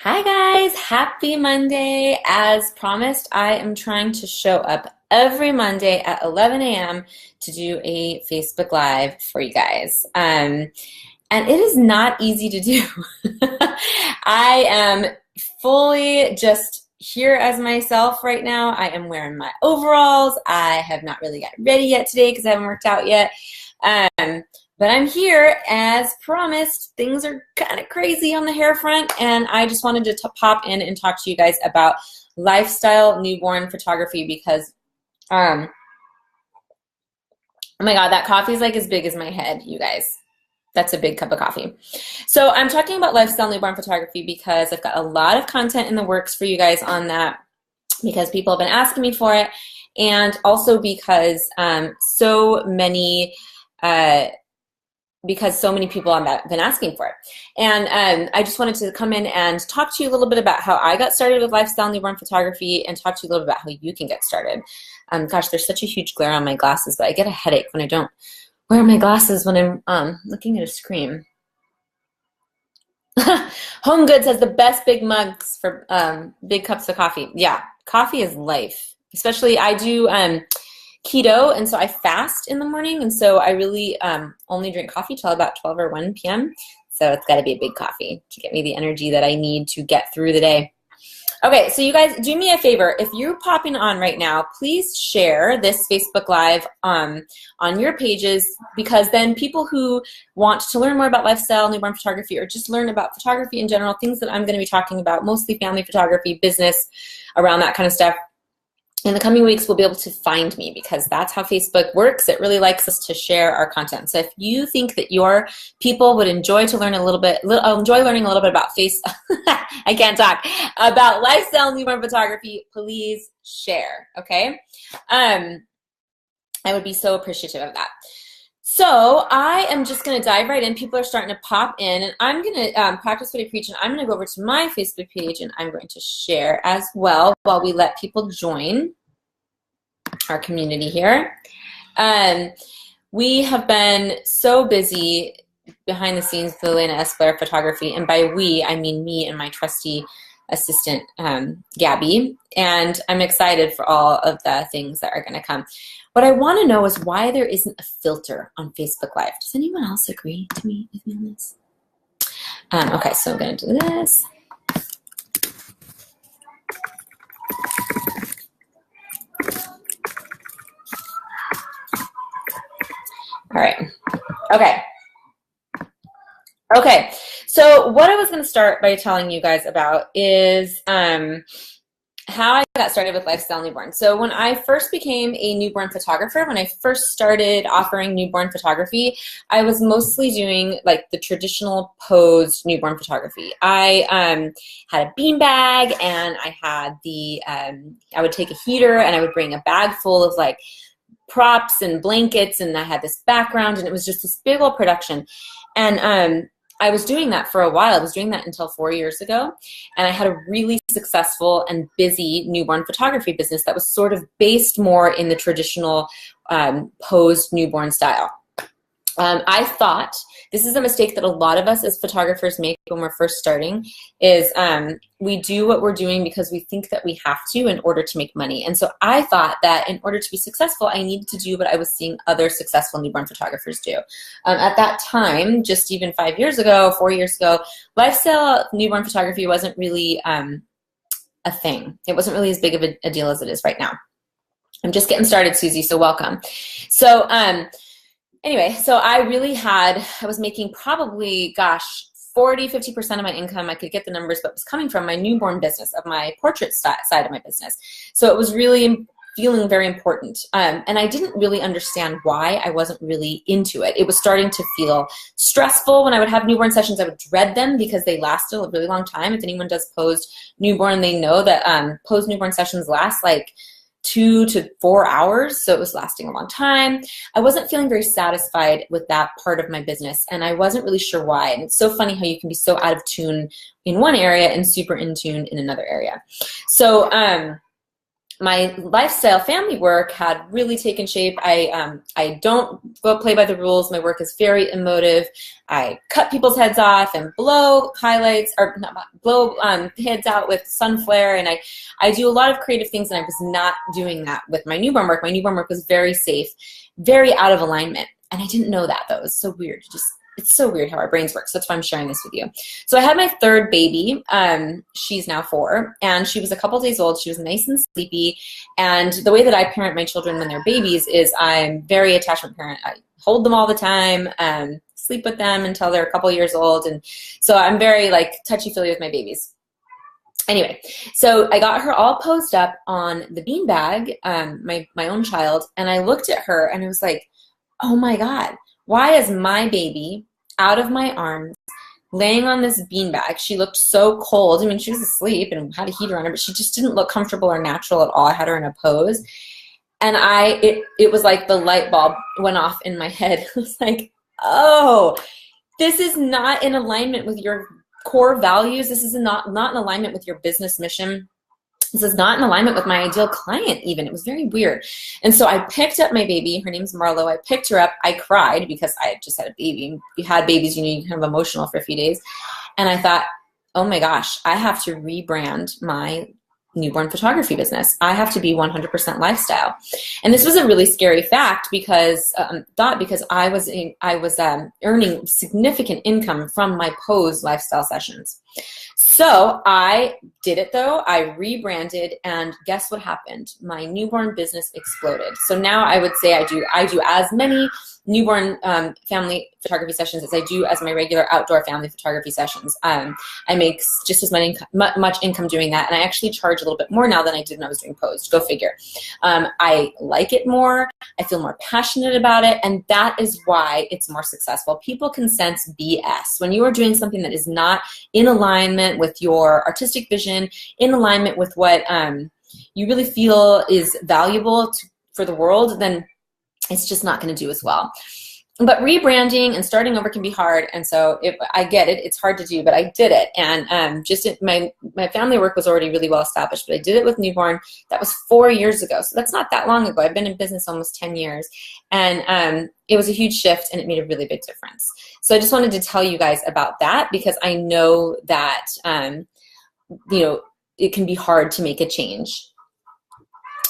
Hi guys, happy Monday. As promised, I am trying to show up every Monday at 11 a.m. to do a Facebook Live for you guys. And it is not easy to do. I am fully just here as myself right now. I am wearing my overalls. I have not really got ready yet today because I haven't worked out yet. Um, but I'm here as promised. Things are kind of crazy on the hair front, and I just wanted to pop in and talk to you guys about lifestyle newborn photography because, oh my God, that coffee is like as big as my head, you guys. That's a big cup of coffee. So I'm talking about lifestyle newborn photography because I've got a lot of content in the works for you guys on that because people have been asking me for it, and also because so many people have been asking for it. And I just wanted to come in and talk to you a little bit about how I got started with lifestyle newborn photography and talk to you a little bit about how you can get started. Gosh, there's such a huge glare on my glasses, but I get a headache when I don't wear my glasses when I'm looking at a screen. Home Goods has the best big mugs for big cups of coffee. Yeah, coffee is life. Especially I do keto, and so I fast in the morning, and so I really only drink coffee till about 12 or 1 p.m. So it's got to be a big coffee to get me the energy that I need to get through the day. Okay, so you guys, do me a favor. If you're popping on right now, please share this Facebook Live on your pages, because then people who want to learn more about lifestyle newborn photography or just learn about photography in general, things that I'm going to be talking about, mostly family photography, business, around that kind of stuff, in the coming weeks, we'll be able to find me, because that's how Facebook works. It really likes us to share our content. So if you think that your people would enjoy learning a little bit about I can't talk, about lifestyle newborn photography, please share, okay? I would be so appreciative of that. So I am just going to dive right in. People are starting to pop in, and I'm going to practice what I preach, and I'm going to go over to my Facebook page, and I'm going to share as well while we let people join our community here. We have been so busy behind the scenes with Elena Blair photography, and by we, I mean me and my trusty assistant, Gabby, and I'm excited for all of the things that are going to come. What I want to know is why there isn't a filter on Facebook Live. Does anyone else agree with me on this? Okay, so I'm going to do this. All right. Okay. So what I was going to start by telling you guys about is how I got started with lifestyle newborn. So when I first became a newborn photographer, when I first started offering newborn photography, I was mostly doing like the traditional posed newborn photography. I had a beanbag, and I had I would take a heater, and I would bring a bag full of like props and blankets, and I had this background, and it was just this big old production. And I was doing that for a while. I was doing that until 4 years ago, and I had a really successful and busy newborn photography business that was sort of based more in the traditional posed newborn style. I thought, this is a mistake that a lot of us as photographers make when we're first starting, is we do what we're doing because we think that we have to in order to make money. And so I thought that in order to be successful, I needed to do what I was seeing other successful newborn photographers do. At that time, just even 4 years ago, lifestyle newborn photography wasn't really a thing. It wasn't really as big of a deal as it is right now. I'm just getting started, Susie, so welcome. So anyway, so I was making probably, 40–50% of my income. I could get the numbers, but it was coming from my newborn business, of my portrait side of my business. So it was really feeling very important. And I didn't really understand why I wasn't really into it. It was starting to feel stressful. When I would have newborn sessions, I would dread them because they lasted a really long time. If anyone does posed newborn, they know that posed newborn sessions last like 2 to 4 hours, so it was lasting a long time. I wasn't feeling very satisfied with that part of my business, and I wasn't really sure why. And it's so funny how you can be so out of tune in one area and super in tune in another area. So my lifestyle family work had really taken shape. I don't go play by the rules. My work is very emotive. I cut people's heads off and blow highlights, or not blow heads out with sun flare, and I do a lot of creative things, and I was not doing that with my newborn work. My newborn work was very safe, very out of alignment, and I didn't know that, though. It was so weird. It's so weird how our brains work. So that's why I'm sharing this with you. So I had my third baby. She's now 4, and she was a couple days old. She was nice and sleepy. And the way that I parent my children when they're babies is I'm very attachment parent. I hold them all the time, sleep with them until they're a couple years old. And so I'm very like touchy-feely with my babies. Anyway, so I got her all posed up on the beanbag, my own child, and I looked at her and I was like, oh my God, why is my baby out of my arms, laying on this beanbag? She looked so cold. I mean, she was asleep and had a heater on her, but she just didn't look comfortable or natural at all. I had her in a pose. And it was like the light bulb went off in my head. I was like, oh, this is not in alignment with your core values. This is not in alignment with your business mission. This is not in alignment with my ideal client even. It was very weird. And so I picked up my baby. Her name's Marlo. I picked her up. I cried because I had just had a baby. If you had babies, you know, you're kind of emotional for a few days. And I thought, oh my gosh, I have to rebrand my newborn photography business. I have to be 100% lifestyle. And this was a really scary fact because I was earning significant income from my pose lifestyle sessions. So I did it though. I rebranded, and guess what happened? My newborn business exploded. So now I would say I do as many newborn family photography sessions as I do as my regular outdoor family photography sessions. I make just as much income doing that, and I actually charge a little bit more now than I did when I was doing pose. Go figure. I like it more. I feel more passionate about it, and that is why it's more successful. People can sense BS. When you are doing something that is not in alignment with your artistic vision, in alignment with what you really feel is valuable for the world, then it's just not going to do as well. But rebranding and starting over can be hard, and so I get it. It's hard to do, but I did it. And my family work was already really well established, but I did it with newborn. That was 4 years ago, so that's not that long ago. I've been in business almost 10 years, and it was a huge shift, and it made a really big difference. So I just wanted to tell you guys about that because I know that it can be hard to make a change.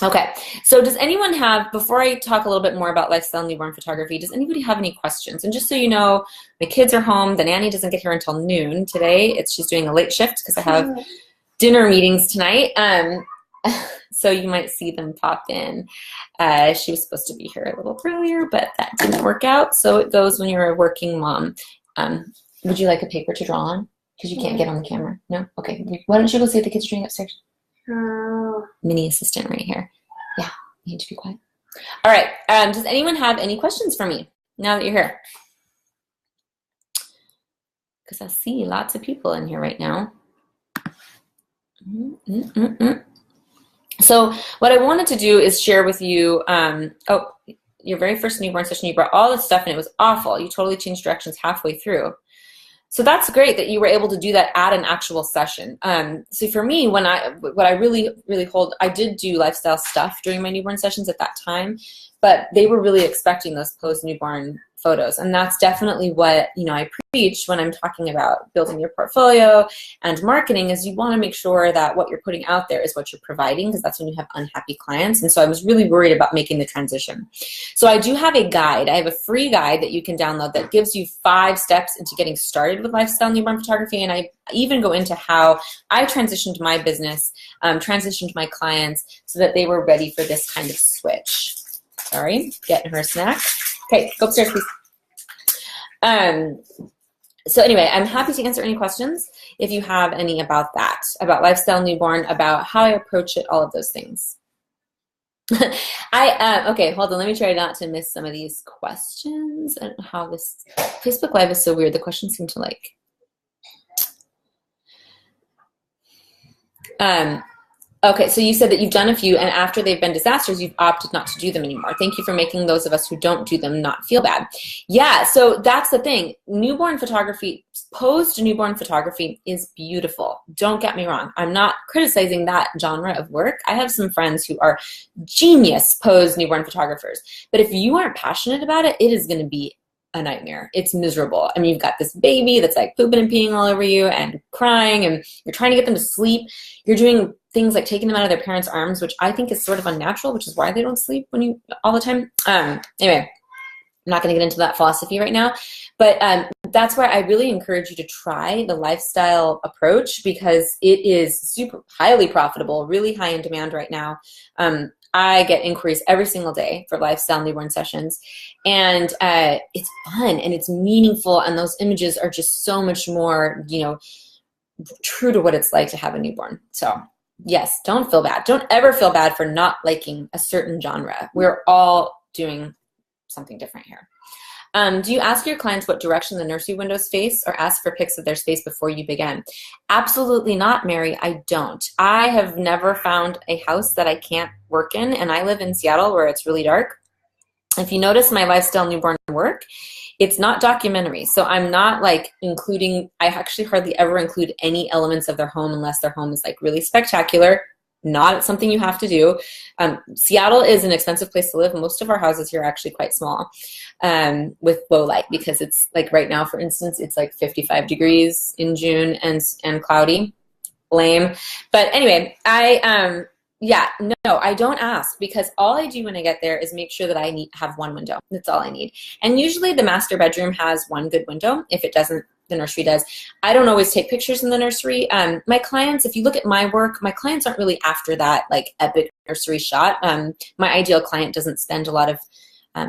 Okay, so does anyone have, before I talk a little bit more about lifestyle newborn photography, does anybody have any questions? And just so you know, my kids are home. The nanny doesn't get here until noon today. She's doing a late shift because I have dinner meetings tonight. So you might see them pop in. She was supposed to be here a little earlier, but that didn't work out. So it goes when you're a working mom. Would you like a paper to draw on? Because you can't get on the camera. No? Okay. Why don't you go see what the kids are doing upstairs? Mini assistant right here. Yeah, you need to be quiet. All right. Does anyone have any questions for me now that you're here? Because I see lots of people in here right now. So what I wanted to do is share with you, your very first newborn session, you brought all this stuff and it was awful. You totally changed directions halfway through. So that's great that you were able to do that at an actual session. So for me, what I really hold, I did do lifestyle stuff during my newborn sessions at that time, but they were really expecting those post-newborn photos. And that's definitely what, I preach when I'm talking about building your portfolio and marketing is you want to make sure that what you're putting out there is what you're providing, because that's when you have unhappy clients. And so I was really worried about making the transition. So I do have a guide. I have a free guide that you can download that gives you 5 steps into getting started with lifestyle newborn photography. And I even go into how I transitioned my business, transitioned my clients so that they were ready for this kind of switch. Sorry, getting her a snack. Okay, go upstairs, please. So anyway, I'm happy to answer any questions if you have any about that, about lifestyle newborn, about how I approach it, all of those things. Okay, hold on. Let me try not to miss some of these questions. I don't know how this Facebook Live is so weird. The questions seem to Okay, so you said that you've done a few, and after they've been disasters, you've opted not to do them anymore. Thank you for making those of us who don't do them not feel bad. Yeah, so that's the thing. Newborn photography, posed newborn photography is beautiful. Don't get me wrong. I'm not criticizing that genre of work. I have some friends who are genius posed newborn photographers. But if you aren't passionate about it, it is going to be a nightmare. It's miserable. I mean, you've got this baby that's like pooping and peeing all over you and crying, and you're trying to get them to sleep. You're doing things like taking them out of their parents' arms, which I think is sort of unnatural, which is why they don't sleep when you all the time. Anyway, I'm not going to get into that philosophy right now, but that's why I really encourage you to try the lifestyle approach, because it is super highly profitable, really high in demand right now. I get inquiries every single day for lifestyle newborn sessions, and it's fun and it's meaningful, and those images are just so much more, true to what it's like to have a newborn. So yes, don't feel bad. Don't ever feel bad for not liking a certain genre. We're all doing something different here. Do you ask your clients what direction the nursery windows face, or ask for pics of their space before you begin? Absolutely not, Mary. I don't. I have never found a house that I can't work in, and I live in Seattle where it's really dark. If you notice my lifestyle newborn work, it's not documentary. So I'm not like including, I actually hardly ever include any elements of their home unless their home is like really spectacular. Not something you have to do. Seattle is an expensive place to live. Most of our houses here are actually quite small with low light, because it's like right now, for instance, it's like 55 degrees in June and cloudy. Lame. But anyway, I don't ask, because all I do when I get there is make sure that I have one window. That's all I need. And usually the master bedroom has one good window. If it doesn't, the nursery does. I don't always take pictures in the nursery. My clients, if you look at my work, my clients aren't really after that like epic nursery shot. My ideal client doesn't spend a lot of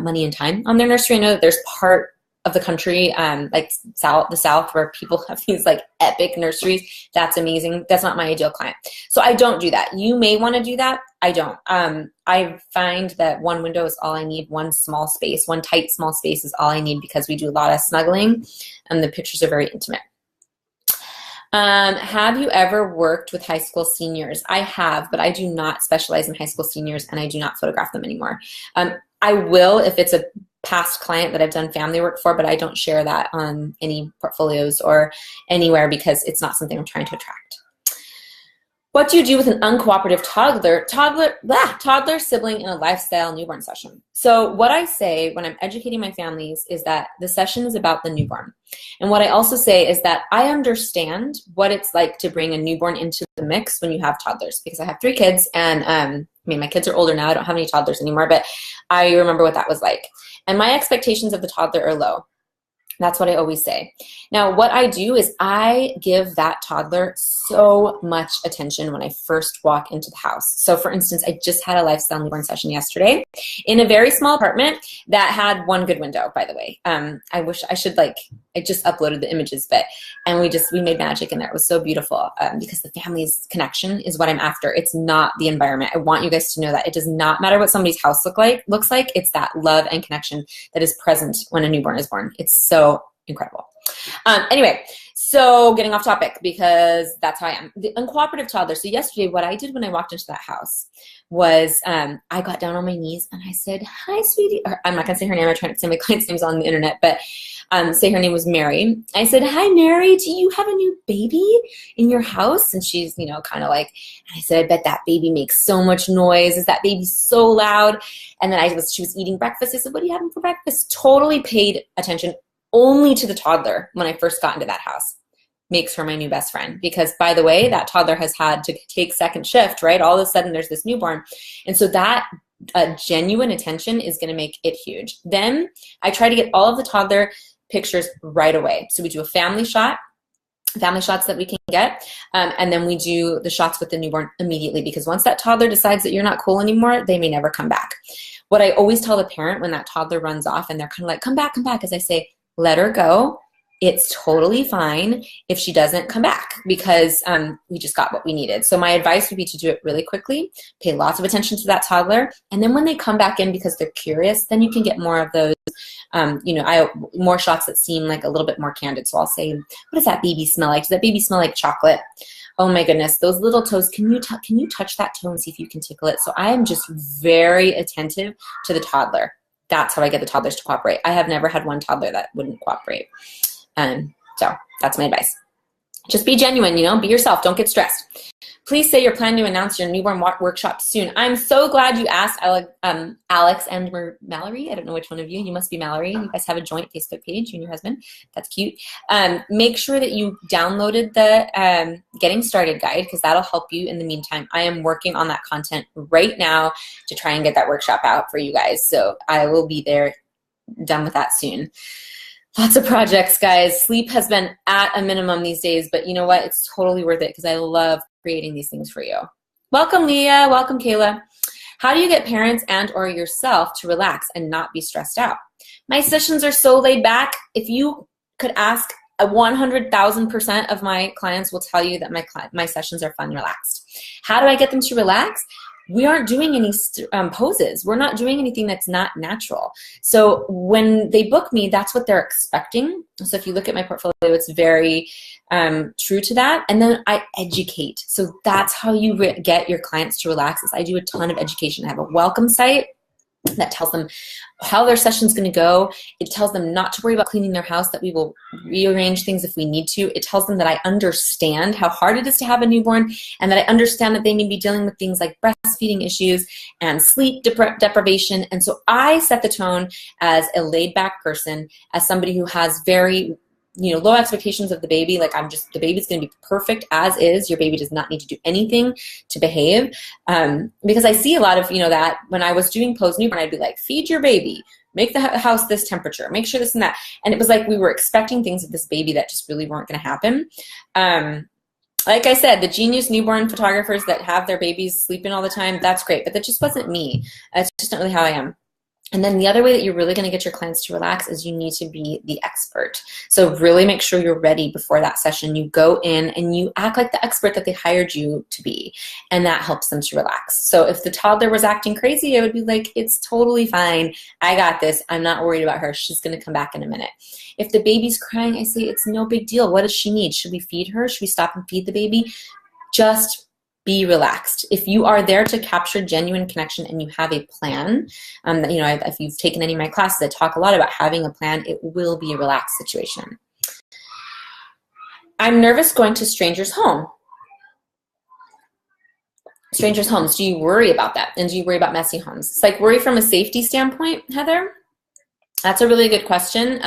money and time on their nursery. I know that there's part of the country, like the South, where people have these like epic nurseries. That's amazing. That's not my ideal client. So I don't do that. You may want to do that. I don't. I find that one window is all I need. One small space, one tight small space is all I need, because we do a lot of snuggling and the pictures are very intimate. Have you ever worked with high school seniors? I have, but I do not specialize in high school seniors, and I do not photograph them anymore. I will if it's a past client that I've done family work for, but I don't share that on any portfolios or anywhere, because it's not something I'm trying to attract. What do you do with an uncooperative toddler sibling in a lifestyle newborn session? So what I say when I'm educating my families is that the session is about the newborn. And what I also say is that I understand what it's like to bring a newborn into the mix when you have toddlers, because I have 3 kids, and my kids are older now. I don't have any toddlers anymore, but I remember what that was like. And my expectations of the toddler are low. That's what I always say. Now, what I do is I give that toddler so much attention when I first walk into the house. So for instance, I just had a lifestyle newborn session yesterday in a very small apartment that had one good window, by the way. I wish I should I just uploaded the images, and we made magic in there. It was so beautiful, because the family's connection is what I'm after. It's not the environment. I want you guys to know that it does not matter what somebody's house looks like. It's that love and connection that is present when a newborn is born. It's so incredible. Anyway, so getting off topic, because that's how I am. The uncooperative toddler. So yesterday, what I did when I walked into that house was I got down on my knees and I said, "Hi, sweetie." Or, I'm not going to say her name. I'm trying to say my client's names on the internet, but say her name was Mary. I said, "Hi, Mary. Do you have a new baby in your house?" And she's, kind of like, and I said, "I bet that baby makes so much noise. Is that baby so loud?" And then she was eating breakfast. I said, "What are you having for breakfast?" Totally paid attention only to the toddler when I first got into that house. Makes her my new best friend, because, by the way, that toddler has had to take second shift, right? All of a sudden there's this newborn. And so that genuine attention is going to make it huge. Then I try to get all of the toddler pictures right away. So we do a family shots that we can get, and then we do the shots with the newborn immediately, because once that toddler decides that you're not cool anymore, they may never come back. What I always tell the parent when that toddler runs off and they're kind of like, come back, as I say, let her go. It's totally fine if she doesn't come back, because we just got what we needed. So my advice would be to do it really quickly, pay lots of attention to that toddler, and then when they come back in because they're curious, then you can get more of those I more shots that seem like a little bit more candid. So I'll say, what does that baby smell like? Does that baby smell like chocolate? Oh my goodness, those little toes, can you touch that toe and see if you can tickle it? So I am just very attentive to the toddler. That's how I get the toddlers to cooperate. I have never had one toddler that wouldn't cooperate. So that's my advice. Just be genuine, be yourself. Don't get stressed. Please say you're planning to announce your newborn workshop soon. I'm so glad you asked, Alex and Mallory. I don't know which one of you. You must be Mallory. You guys have a joint Facebook page, you and your husband. That's cute. Make sure that you downloaded the Getting Started guide, because that'll help you in the meantime. I am working on that content right now to try and get that workshop out for you guys. So I will be there, done with that soon. Lots of projects, guys. Sleep has been at a minimum these days, but you know what? It's totally worth it because I love creating these things for you. Welcome, Leah. Welcome, Kayla. How do you get parents and or yourself to relax and not be stressed out? My sessions are so laid back. If you could ask 100,000% of my clients will tell you that my sessions are fun and relaxed. How do I get them to relax? We aren't doing any poses. We're not doing anything that's not natural. So when they book me, that's what they're expecting. So if you look at my portfolio, it's very true to that. And then I educate. So that's how you get your clients to relax. Is I do a ton of education. I have a welcome site that tells them how their session's going to go. It tells them not to worry about cleaning their house, that we will rearrange things if we need to. It tells them that I understand how hard it is to have a newborn, and that I understand that they may be dealing with things like breastfeeding issues and sleep deprivation. And so I set the tone as a laid back person, as somebody who has very low expectations of the baby. Like the baby's going to be perfect as is. Your baby does not need to do anything to behave. Because I see a lot of, that when I was doing post newborn, I'd be like, feed your baby, make the house this temperature, make sure this and that. And it was like we were expecting things of this baby that just really weren't going to happen. Like I said, the genius newborn photographers that have their babies sleeping all the time, that's great. But that just wasn't me. That's just not really how I am. And then the other way that you're really going to get your clients to relax is you need to be the expert. So really make sure you're ready before that session. You go in and you act like the expert that they hired you to be, and that helps them to relax. So if the toddler was acting crazy, I would be like, it's totally fine. I got this. I'm not worried about her. She's going to come back in a minute. If the baby's crying, I say, it's no big deal. What does she need? Should we feed her? Should we stop and feed the baby? Just be relaxed. If you are there to capture genuine connection and you have a plan, if you've taken any of my classes, I talk a lot about having a plan. It will be a relaxed situation. I'm nervous going to strangers' home. Strangers' homes, do you worry about that? And do you worry about messy homes? It's like worry from a safety standpoint, Heather. That's a really good question.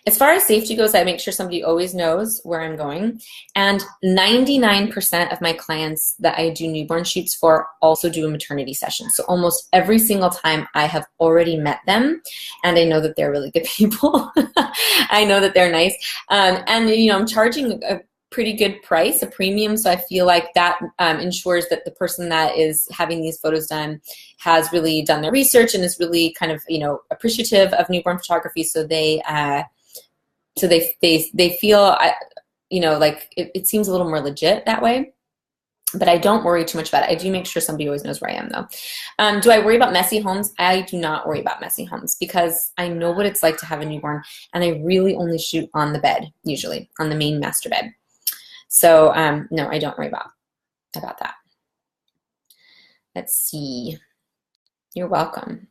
As far as safety goes, I make sure somebody always knows where I'm going. And 99% of my clients that I do newborn shoots for also do a maternity session. So almost every single time I have already met them, and I know that they're really good people. I know that they're nice. And I'm charging a pretty good price, a premium. So I feel like that ensures that the person that is having these photos done has really done their research and is really kind of, appreciative of newborn photography. So they feel, like it seems a little more legit that way, but I don't worry too much about it. I do make sure somebody always knows where I am though. Do I worry about messy homes? I do not worry about messy homes because I know what it's like to have a newborn, and I really only shoot on the bed, usually on the main master bed. So no, I don't worry about that. Let's see. You're welcome.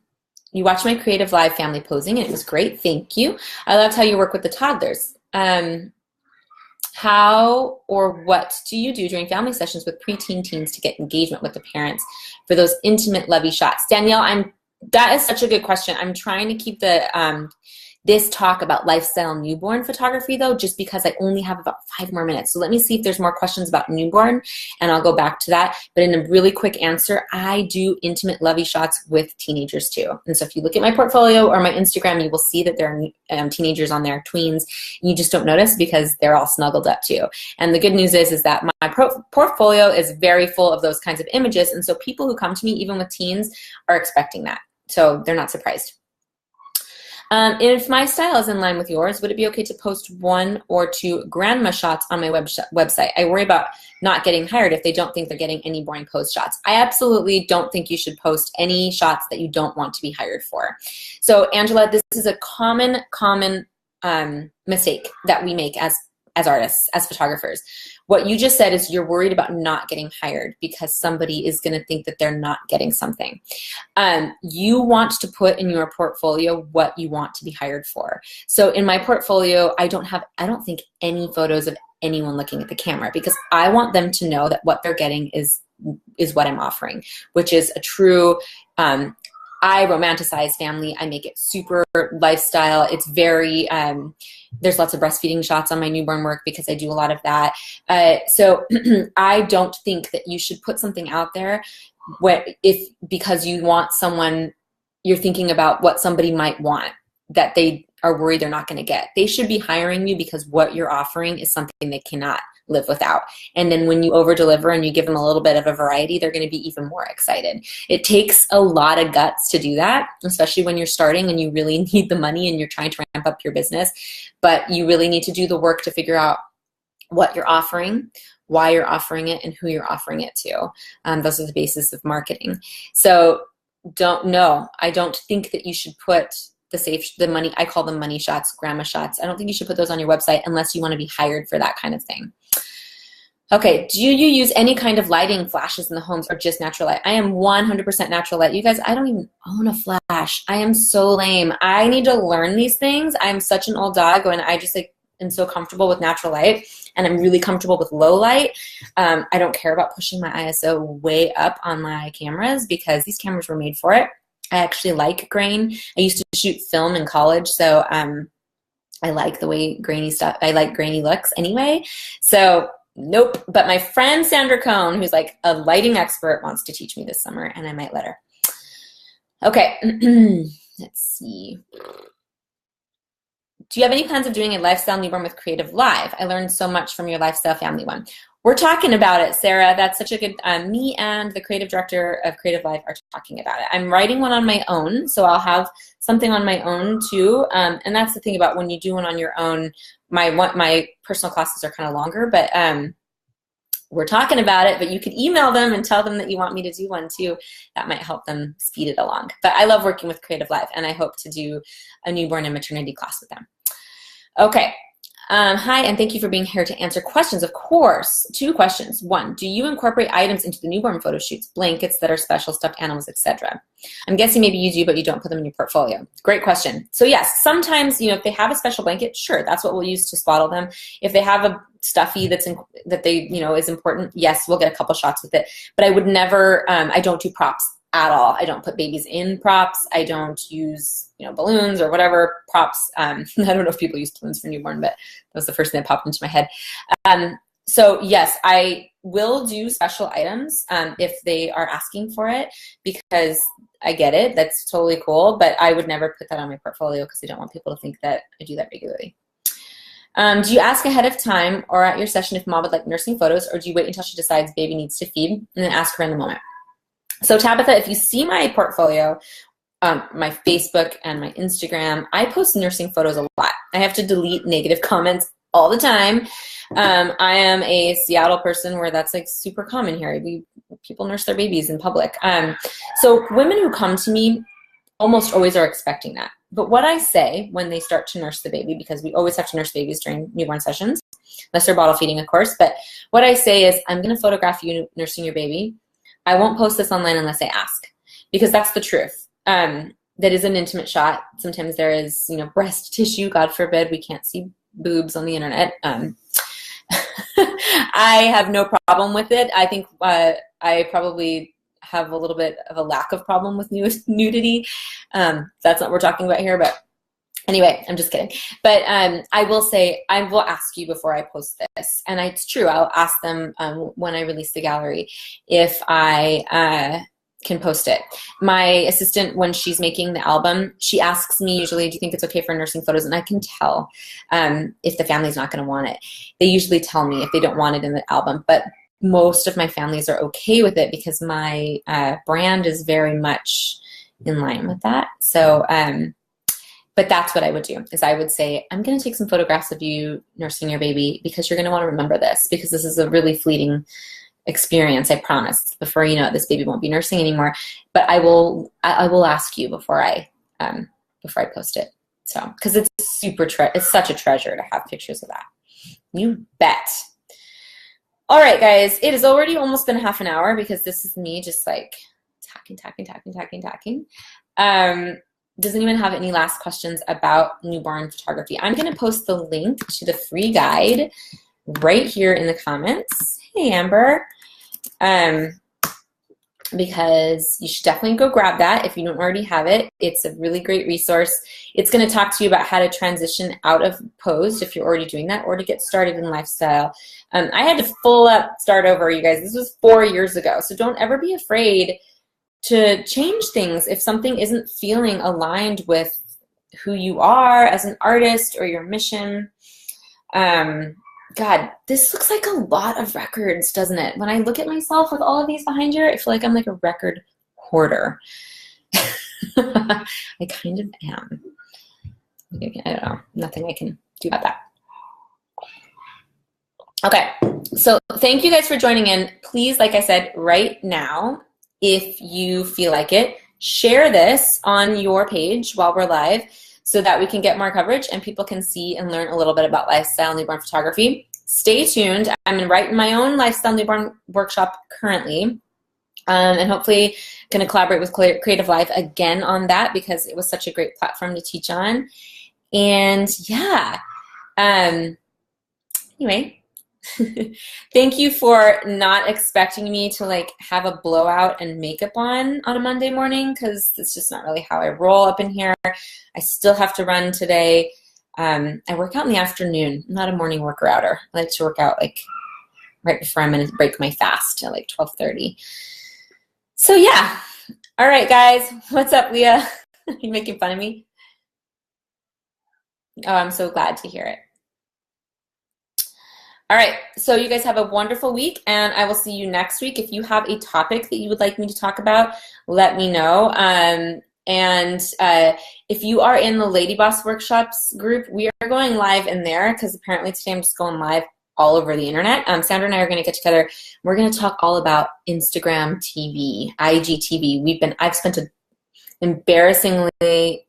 You watched my Creative Live family posing, and it was great. Thank you. I loved how you work with the toddlers. How or what do you do during family sessions with preteen teens to get engagement with the parents for those intimate, lovey shots? Danielle, that is such a good question. I'm trying to keep this talk about lifestyle newborn photography though, just because I only have about 5 more minutes. So let me see if there's more questions about newborn, and I'll go back to that. But in a really quick answer, I do intimate lovey shots with teenagers too. And so if you look at my portfolio or my Instagram, you will see that there are teenagers on there, tweens. You just don't notice because they're all snuggled up too. And the good news is that my portfolio is very full of those kinds of images. And so people who come to me, even with teens, are expecting that. So they're not surprised. If my style is in line with yours, would it be okay to post 1 or 2 grandma shots on my website? I worry about not getting hired if they don't think they're getting any boring pose shots. I absolutely don't think you should post any shots that you don't want to be hired for. So Angela, this is a common mistake that we make as artists, as photographers. What you just said is you're worried about not getting hired because somebody is going to think that they're not getting something. You want to put in your portfolio what you want to be hired for. So in my portfolio, I don't think any photos of anyone looking at the camera, because I want them to know that what they're getting is what I'm offering, which is a true, I romanticize family. I make it super lifestyle. It's very, there's lots of breastfeeding shots on my newborn work because I do a lot of that. So I don't think that you should put something out there because you want someone, you're thinking about what somebody might want that they are worried they're not going to get. They should be hiring you because what you're offering is something they cannot live without. And then when you over deliver and you give them a little bit of a variety, they're going to be even more excited. It takes a lot of guts to do that, especially when you're starting and you really need the money and you're trying to ramp up your business. But you really need to do the work to figure out what you're offering, why you're offering it, and who you're offering it to. Those are the basis of marketing. So I don't think that you should put the money, I call them money shots, grandma shots. I don't think you should put those on your website unless you want to be hired for that kind of thing. Okay, do you use any kind of lighting flashes in the homes or just natural light? I am 100% natural light. You guys, I don't even own a flash. I am so lame. I need to learn these things. I am such an old dog and I just am so comfortable with natural light, and I'm really comfortable with low light. I don't care about pushing my ISO way up on my cameras because these cameras were made for it. I actually like grain. I used to shoot film in college, so I like the way I like grainy looks anyway. So nope. But my friend Sandra Cohn, who's like a lighting expert, wants to teach me this summer, and I might let her. Okay, let's see. Do you have any plans of doing a lifestyle newborn with Creative Live? I learned so much from your lifestyle family one. We're talking about it, Sarah. That's such a good, me and the creative director of Creative Life are talking about it. I'm writing one on my own, so I'll have something on my own too. And that's the thing about when you do one on your own, my personal classes are kind of longer, but we're talking about it, but you could email them and tell them that you want me to do one too. That might help them speed it along. But I love working with Creative Life, and I hope to do a newborn and maternity class with them. Okay. Hi, and thank you for being here to answer questions. Of course, 2 questions. 1, do you incorporate items into the newborn photo shoots, blankets that are special, stuffed animals, etc.? I'm guessing maybe you do, but you don't put them in your portfolio. Great question. So yes, sometimes, if they have a special blanket, sure, that's what we'll use to swaddle them. If they have a stuffy that is important, yes, we'll get a couple shots with it. But I would never, I don't do props at all. I don't put babies in props. I don't use, balloons or whatever props. I don't know if people use balloons for newborn, but that was the first thing that popped into my head. So yes, I will do special items if they are asking for it, because I get it. That's totally cool. But I would never put that on my portfolio because I don't want people to think that I do that regularly. Do you ask ahead of time or at your session if mom would like nursing photos, or do you wait until she decides baby needs to feed and then ask her in the moment? So Tabitha, if you see my portfolio, my Facebook and my Instagram, I post nursing photos a lot. I have to delete negative comments all the time. I am a Seattle person where that's super common here. People nurse their babies in public. So women who come to me almost always are expecting that. But what I say when they start to nurse the baby, because we always have to nurse babies during newborn sessions, unless they're bottle feeding, of course, but what I say is, I'm going to photograph you nursing your baby. I won't post this online unless I ask, because that's the truth. That is an intimate shot. Sometimes there is, breast tissue, God forbid, we can't see boobs on the internet. I have no problem with it. I think I probably have a little bit of a lack of problem with nudity. That's not what we're talking about here, but anyway, I'm just kidding. But I will say, I will ask you before I post this. And it's true, I'll ask them when I release the gallery if I can post it. My assistant, when she's making the album, she asks me usually, do you think it's okay for nursing photos? And I can tell if the family's not going to want it. They usually tell me if they don't want it in the album. But most of my families are okay with it because my brand is very much in line with that. So But that's what I would do, is I would say, I'm going to take some photographs of you nursing your baby because you're going to want to remember this, because this is a really fleeting experience, I promise. Before you know it, this baby won't be nursing anymore. But I will ask you before I post it. So, because it's it's such a treasure to have pictures of that. You bet. All right, guys, it has already almost been half an hour because this is me just like talking. Does anyone have any last questions about newborn photography? I'm going to post the link to the free guide right here in the comments. Hey, Amber. Because you should definitely go grab that if you don't already have it. It's a really great resource. It's going to talk to you about how to transition out of posed if you're already doing that, or to get started in lifestyle. I had to full up start over, you guys. This was 4 years ago. So don't ever be afraid to change things if something isn't feeling aligned with who you are as an artist or your mission. God, this looks like a lot of records, doesn't it? When I look at myself with all of these behind here, I feel like I'm like a record hoarder. I kind of am. I don't know. Nothing I can do about that. Okay, so thank you guys for joining in. Please, like I said, right now, if you feel like it, share this on your page while we're live so that we can get more coverage and people can see and learn a little bit about lifestyle newborn photography. Stay tuned. I'm writing my own lifestyle newborn workshop currently, and hopefully going to collaborate with Creative Life again on that because it was such a great platform to teach on. And yeah, anyway, thank you for not expecting me to like have a blowout and makeup on a Monday morning, because it's just not really how I roll up in here. I still have to run today. I work out in the afternoon. I'm not a morning worker-outer. I like to work out like right before I'm going to break my fast at like 12:30. So yeah. All right, guys. What's up, Leah? You making fun of me? Oh, I'm so glad to hear it. All right, so you guys have a wonderful week, and I will see you next week. If you have a topic that you would like me to talk about, let me know. If you are in the Lady Boss Workshops group, we are going live in there because apparently today I'm just going live all over the internet. Sandra and I are going to get together. We're going to talk all about Instagram TV, IGTV. I've spent an embarrassingly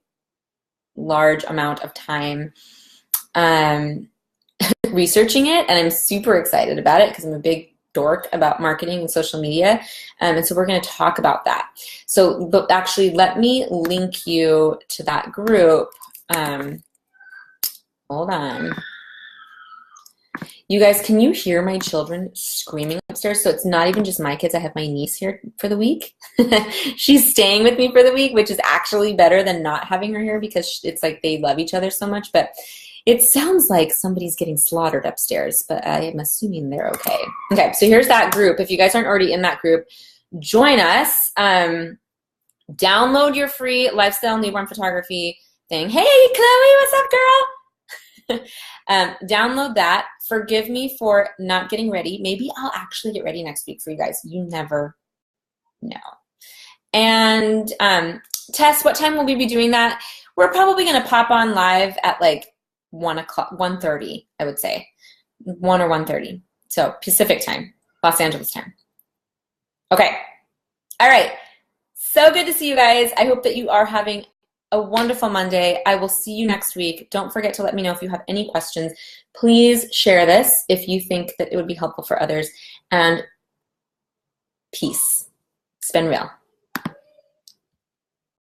large amount of time researching it, and I'm super excited about it because I'm a big dork about marketing and social media, and so we're going to talk about that. So, but actually, let me link you to that group. Hold on. You guys, can you hear my children screaming upstairs? So it's not even just my kids. I have my niece here for the week. She's staying with me for the week, which is actually better than not having her here because it's like they love each other so much. But it sounds like somebody's getting slaughtered upstairs, but I am assuming they're okay. Okay, so here's that group. If you guys aren't already in that group, join us. Download your free lifestyle newborn photography thing. Hey, Chloe, what's up, girl? Download that. Forgive me for not getting ready. Maybe I'll actually get ready next week for you guys. You never know. And Tess, what time will we be doing that? We're probably going to pop on live at like 1:30, I would say. 1 or 1:30. So Pacific time, Los Angeles time. Okay. All right. So good to see you guys. I hope that you are having a wonderful Monday. I will see you next week. Don't forget to let me know if you have any questions. Please share this if you think that it would be helpful for others. And peace. It's been real.